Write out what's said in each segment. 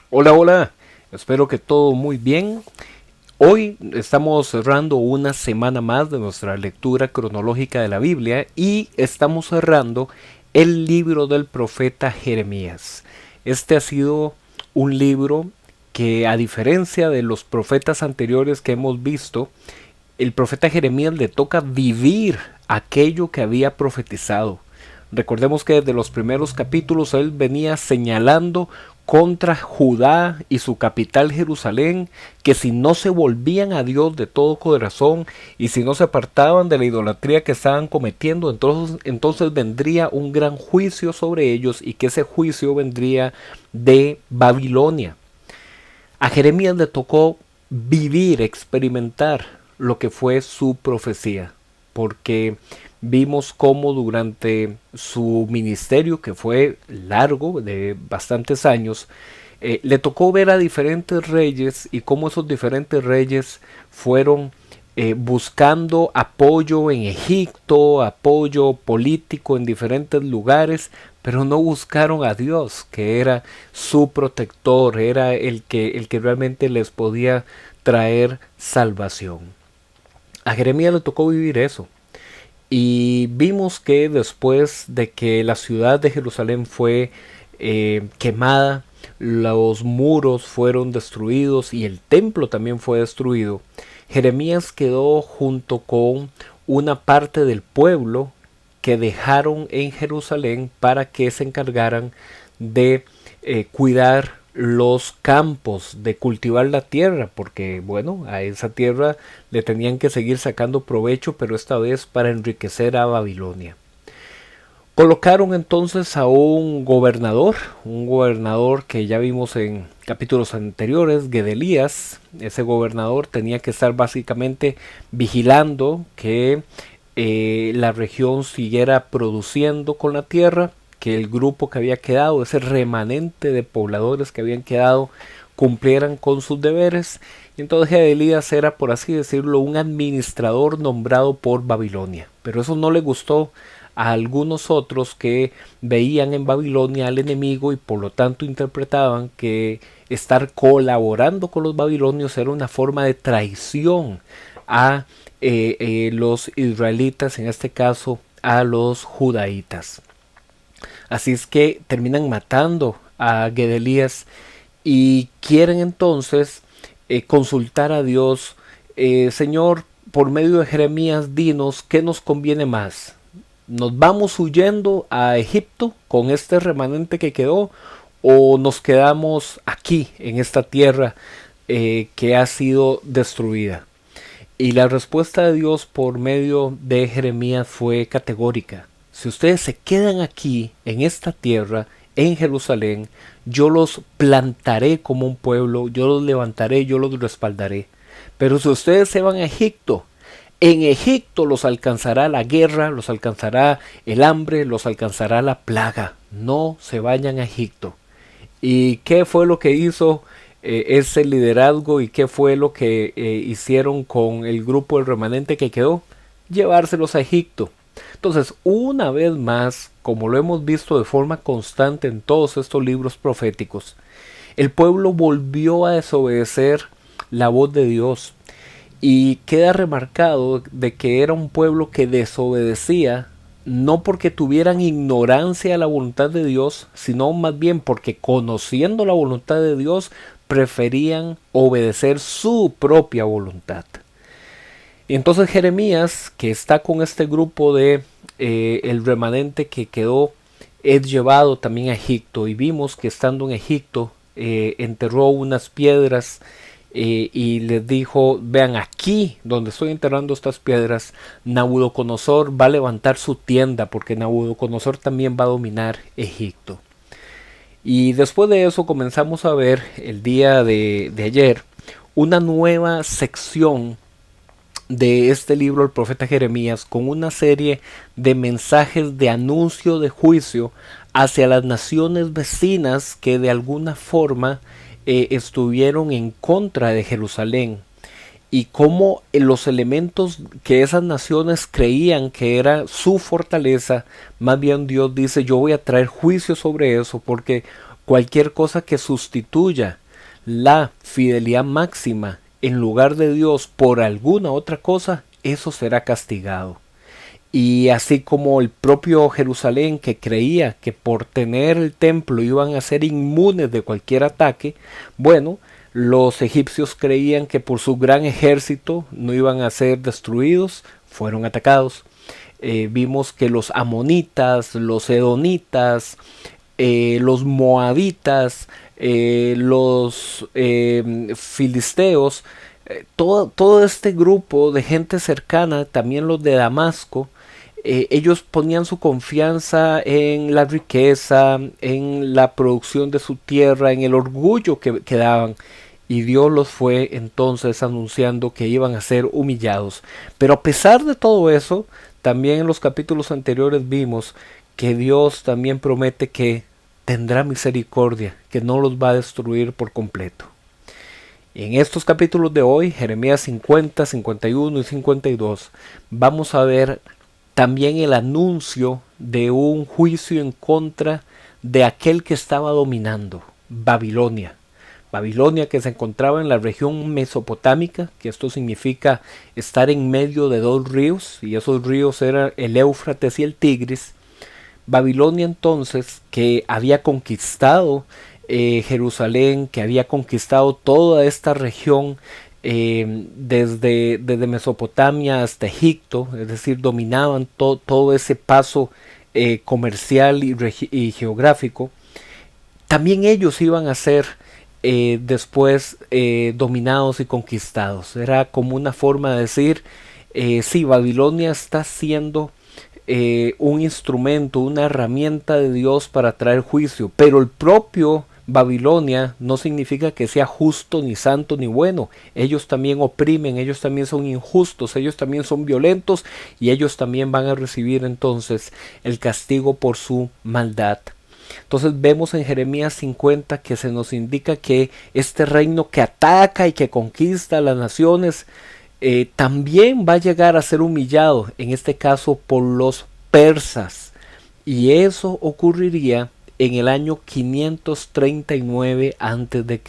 Hola, hola, espero que todo muy bien. Hoy estamos cerrando una semana más de nuestra lectura cronológica de la Biblia y estamos cerrando el libro del profeta Jeremías. Este ha sido un libro que, a diferencia de los profetas anteriores que hemos visto, el profeta Jeremías le toca vivir aquello que había profetizado. Recordemos que desde los primeros capítulos él venía señalando contra Judá y su capital Jerusalén, que si no se volvían a Dios de todo corazón y si no se apartaban de la idolatría que estaban cometiendo, entonces vendría un gran juicio sobre ellos, y que ese juicio vendría de Babilonia. A Jeremías le tocó vivir, experimentar lo que fue su profecía, porque vimos cómo durante su ministerio, que fue largo, de bastantes años, le tocó ver a diferentes reyes y cómo esos diferentes reyes fueron buscando apoyo en Egipto, apoyo político en diferentes lugares, pero no buscaron a Dios, que era su protector, era el que realmente les podía traer salvación. A Jeremías le tocó vivir eso. Y vimos que después de que la ciudad de Jerusalén fue quemada, los muros fueron destruidos y el templo también fue destruido, Jeremías quedó junto con una parte del pueblo que dejaron en Jerusalén para que se encargaran de cuidar los campos, de cultivar la tierra, porque bueno, a esa tierra le tenían que seguir sacando provecho, pero esta vez para enriquecer a Babilonia. Colocaron entonces a un gobernador que ya vimos en capítulos anteriores, Gedalías. Ese gobernador tenía que estar básicamente vigilando que la región siguiera produciendo con la tierra, que el grupo que había quedado, ese remanente de pobladores que habían quedado, cumplieran con sus deberes. Y entonces Gedalías era, por así decirlo, un administrador nombrado por Babilonia. Pero eso no le gustó a algunos otros que veían en Babilonia al enemigo y por lo tanto interpretaban que estar colaborando con los babilonios era una forma de traición a los israelitas, en este caso a los judaítas. Así es que terminan matando a Gedalías y quieren entonces consultar a Dios. Señor, por medio de Jeremías, dinos qué nos conviene más. ¿Nos vamos huyendo a Egipto con este remanente que quedó, o nos quedamos aquí en esta tierra que ha sido destruida? Y la respuesta de Dios por medio de Jeremías fue categórica. Si ustedes se quedan aquí en esta tierra, en Jerusalén, yo los plantaré como un pueblo, yo los levantaré, yo los respaldaré. Pero si ustedes se van a Egipto, en Egipto los alcanzará la guerra, los alcanzará el hambre, los alcanzará la plaga. No se vayan a Egipto. ¿Y qué fue lo que hizo ese liderazgo, y qué fue lo que hicieron con el grupo del remanente que quedó? Llevárselos a Egipto. Entonces, una vez más, como lo hemos visto de forma constante en todos estos libros proféticos, el pueblo volvió a desobedecer la voz de Dios. Y queda remarcado de que era un pueblo que desobedecía, no porque tuvieran ignorancia de la voluntad de Dios, sino más bien porque, conociendo la voluntad de Dios, preferían obedecer su propia voluntad. Y entonces Jeremías, que está con este grupo de el remanente que quedó, es llevado también a Egipto. Y vimos que estando en Egipto enterró unas piedras y les dijo: vean, aquí donde estoy enterrando estas piedras, Nabucodonosor va a levantar su tienda, porque Nabucodonosor también va a dominar Egipto. Y después de eso comenzamos a ver el día de ayer una nueva sección de este libro, el profeta Jeremías, con una serie de mensajes de anuncio de juicio hacia las naciones vecinas que de alguna forma estuvieron en contra de Jerusalén. y cómo los elementos que esas naciones creían que era su fortaleza, más bien Dios dice, yo voy a traer juicio sobre eso, porque cualquier cosa que sustituya la fidelidad máxima en lugar de Dios por alguna otra cosa, eso será castigado. Y así como el propio Jerusalén, que creía que por tener el templo iban a ser inmunes de cualquier ataque, bueno, los egipcios creían que por su gran ejército no iban a ser destruidos, fueron atacados. Vimos que los amonitas, los edonitas, los moabitas, los filisteos, todo este grupo de gente cercana, también los de Damasco, ellos ponían su confianza en la riqueza, en la producción de su tierra, en el orgullo que daban. Y Dios los fue entonces anunciando que iban a ser humillados. Pero a pesar de todo eso, también en los capítulos anteriores vimos que Dios también promete que tendrá misericordia, que no los va a destruir por completo. En estos capítulos de hoy, Jeremías 50, 51 y 52, vamos a ver también el anuncio de un juicio en contra de aquel que estaba dominando, Babilonia. Babilonia, que se encontraba en la región mesopotámica, que esto significa estar en medio de dos ríos, y esos ríos eran el Éufrates y el Tigris. Babilonia entonces, que había conquistado Jerusalén, que había conquistado toda esta región, desde Mesopotamia hasta Egipto, es decir, dominaban todo ese paso comercial y geográfico. También ellos iban a ser después dominados y conquistados. Era como una forma de decir, sí, Babilonia está siendo un instrumento, una herramienta de Dios para traer juicio, pero el propio Babilonia no significa que sea justo, ni santo, ni bueno. Ellos también oprimen, ellos también son injustos, ellos también son violentos, y ellos también van a recibir entonces el castigo por su maldad. Entonces vemos en Jeremías 50 que se nos indica que este reino que ataca y que conquista a las naciones también va a llegar a ser humillado, en este caso por los persas, y eso ocurriría en el año 539 a.C.,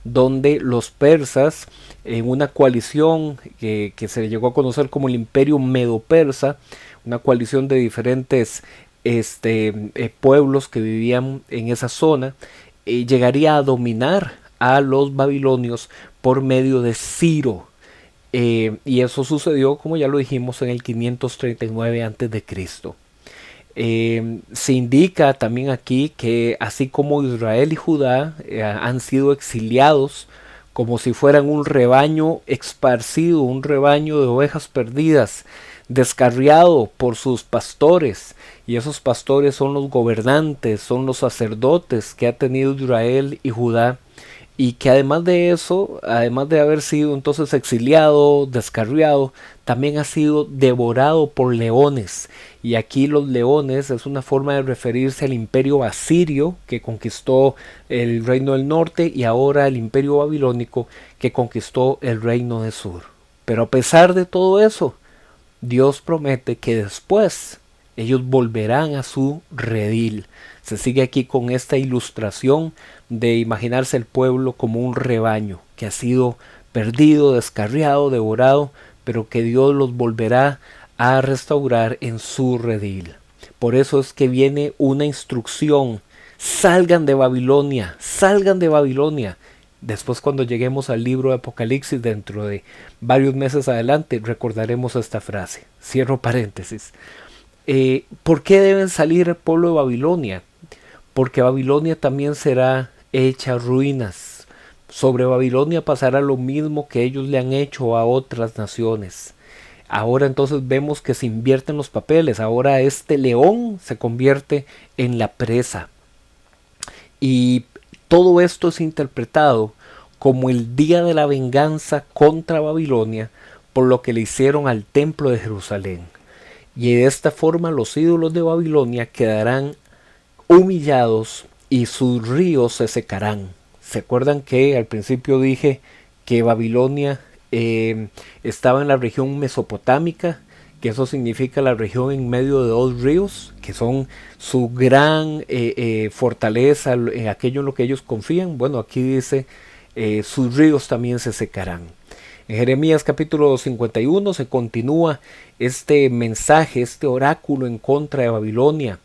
donde los persas, en una coalición que se llegó a conocer como el Imperio Medo-Persa, una coalición de diferentes pueblos que vivían en esa zona, llegaría a dominar a los babilonios por medio de Ciro. Y eso sucedió, como ya lo dijimos, en el 539 a.C. Se indica también aquí que así como Israel y Judá han sido exiliados como si fueran un rebaño esparcido, un rebaño de ovejas perdidas, descarriado por sus pastores, y esos pastores son los gobernantes, son los sacerdotes que ha tenido Israel y Judá, y que además de eso, además de haber sido entonces exiliado, descarriado, también ha sido devorado por leones. Y aquí los leones es una forma de referirse al imperio asirio, que conquistó el reino del norte, y ahora el imperio babilónico, que conquistó el reino del sur. Pero a pesar de todo eso, Dios promete que después ellos volverán a su redil. Se sigue aquí con esta ilustración de imaginarse el pueblo como un rebaño que ha sido perdido, descarriado, devorado, pero que Dios los volverá a restaurar en su redil. Por eso es que viene una instrucción: salgan de Babilonia, salgan de Babilonia. Después, cuando lleguemos al libro de Apocalipsis dentro de varios meses adelante, recordaremos esta frase. Cierro paréntesis. ¿Por qué deben salir el pueblo de Babilonia? Porque Babilonia también será hecha ruinas. Sobre Babilonia pasará lo mismo que ellos le han hecho a otras naciones. Ahora entonces vemos que se invierten los papeles. Ahora este león se convierte en la presa. Y todo esto es interpretado como el día de la venganza contra Babilonia por lo que le hicieron al templo de Jerusalén. Y de esta forma los ídolos de Babilonia quedarán humillados y sus ríos se secarán. ¿Se acuerdan que al principio dije que Babilonia estaba en la región mesopotámica, que eso significa la región en medio de dos ríos, que son su gran fortaleza, en aquello en lo que ellos confían. Bueno, aquí dice, sus ríos también se secarán. En Jeremías capítulo 51 se continúa este mensaje, este oráculo en contra de Babilonia.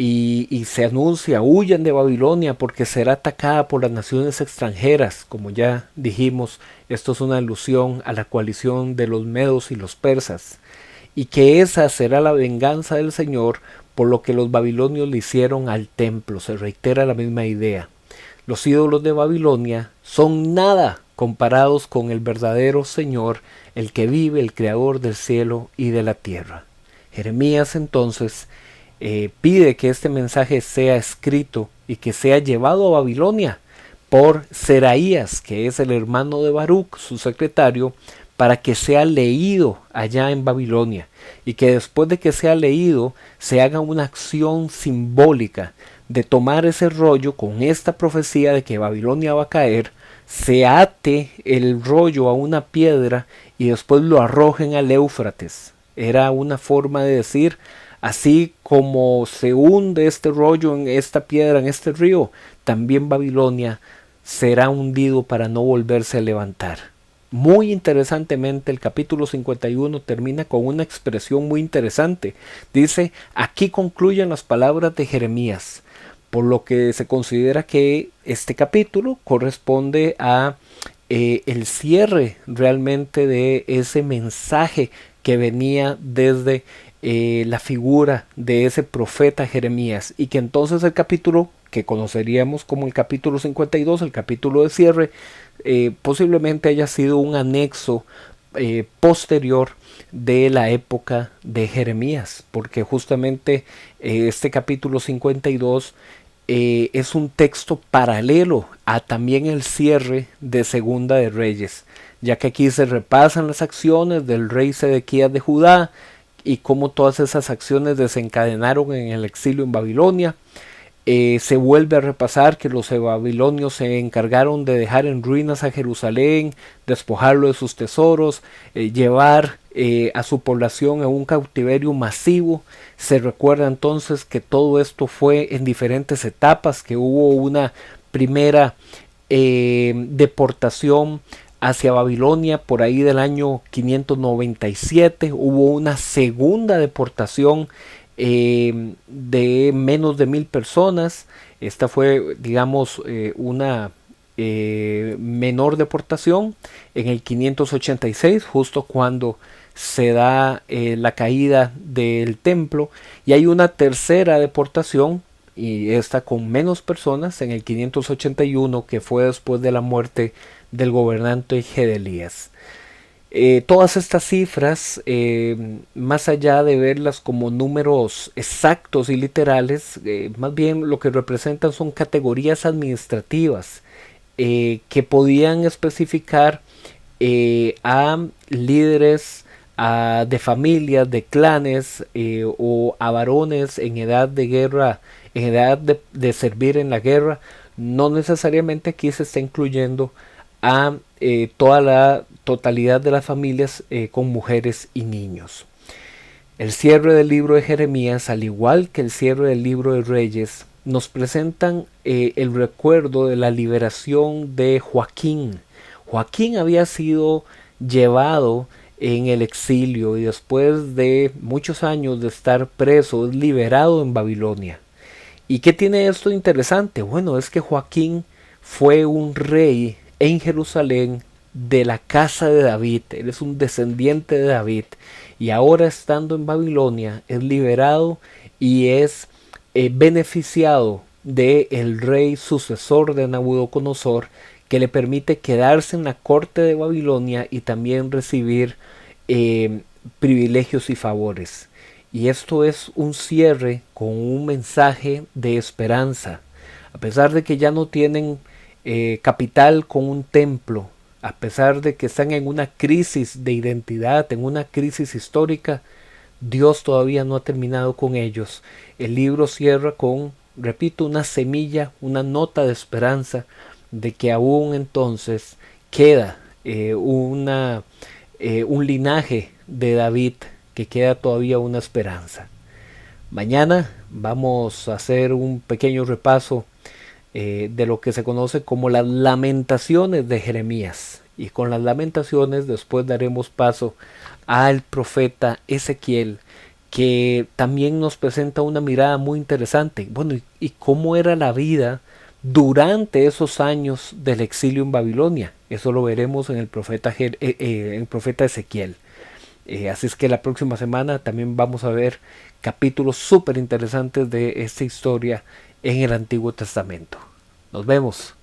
Y se anuncia, huyan de Babilonia porque será atacada por las naciones extranjeras. Como ya dijimos, esto es una alusión a la coalición de los medos y los persas. Y que esa será la venganza del Señor por lo que los babilonios le hicieron al templo. Se reitera la misma idea. Los ídolos de Babilonia son nada comparados con el verdadero Señor, el que vive, el creador del cielo y de la tierra. Jeremías entonces pide que este mensaje sea escrito y que sea llevado a Babilonia por Seraías, que es el hermano de Baruch, su secretario, para que sea leído allá en Babilonia y que después de que sea leído se haga una acción simbólica de tomar ese rollo con esta profecía de que Babilonia va a caer, se ate el rollo a una piedra y después lo arrojen al Éufrates. Era una forma de decir, así como se hunde este rollo en esta piedra, en este río, también Babilonia será hundido para no volverse a levantar. Muy interesantemente, el capítulo 51 termina con una expresión muy interesante. Dice, aquí concluyen las palabras de Jeremías, por lo que se considera que este capítulo corresponde a el cierre realmente de ese mensaje que venía desde la figura de ese profeta Jeremías, y que entonces el capítulo que conoceríamos como el capítulo 52, el capítulo de cierre, posiblemente haya sido un anexo posterior de la época de Jeremías, porque justamente este capítulo 52 es un texto paralelo a también el cierre de Segunda de Reyes, ya que aquí se repasan las acciones del rey Sedequías de Judá y cómo todas esas acciones desencadenaron en el exilio en Babilonia. Se vuelve a repasar que los babilonios se encargaron de dejar en ruinas a Jerusalén, despojarlo de sus tesoros, llevar a su población a un cautiverio masivo. Se recuerda entonces que todo esto fue en diferentes etapas, que hubo una primera deportación hacia Babilonia por ahí del año 597, hubo una segunda deportación de menos de 1000 personas. Esta fue, digamos, una menor deportación en el 586, justo cuando se da la caída del templo, y hay una tercera deportación, y esta con menos personas, en el 581, que fue después de la muerte del gobernante Gedelías. Todas estas cifras, más allá de verlas como números exactos y literales, más bien lo que representan son categorías administrativas que podían especificar a líderes de familias, de clanes o a varones en edad de guerra, en edad de servir en la guerra. No necesariamente aquí se está incluyendo a toda la totalidad de las familias con mujeres y niños. El cierre del libro de Jeremías, al igual que el cierre del libro de Reyes, nos presentan el recuerdo de la liberación de Joaquín. Joaquín había sido llevado en el exilio y después de muchos años de estar preso es liberado en Babilonia. ¿Y qué tiene esto de interesante? Bueno, es que Joaquín fue un rey en Jerusalén de la casa de David. Él es un descendiente de David, y ahora estando en Babilonia es liberado y es beneficiado de el rey sucesor de Nabucodonosor, que le permite quedarse en la corte de Babilonia y también recibir privilegios y favores. Y esto es un cierre con un mensaje de esperanza. A pesar de que ya no tienen capital con un templo, a pesar de que están en una crisis de identidad, en una crisis histórica, Dios todavía no ha terminado con ellos. El libro cierra con, repito, una semilla, una nota de esperanza de que aún entonces queda un linaje de David que queda todavía una esperanza. Mañana vamos a hacer un pequeño repaso de lo que se conoce como las lamentaciones de Jeremías. Y con las lamentaciones después daremos paso al profeta Ezequiel, que también nos presenta una mirada muy interesante. Bueno, y cómo era la vida durante esos años del exilio en Babilonia. Eso lo veremos en el profeta Ezequiel. Así es que la próxima semana también vamos a ver capítulos súper interesantes de esta historia en el Antiguo Testamento. Nos vemos.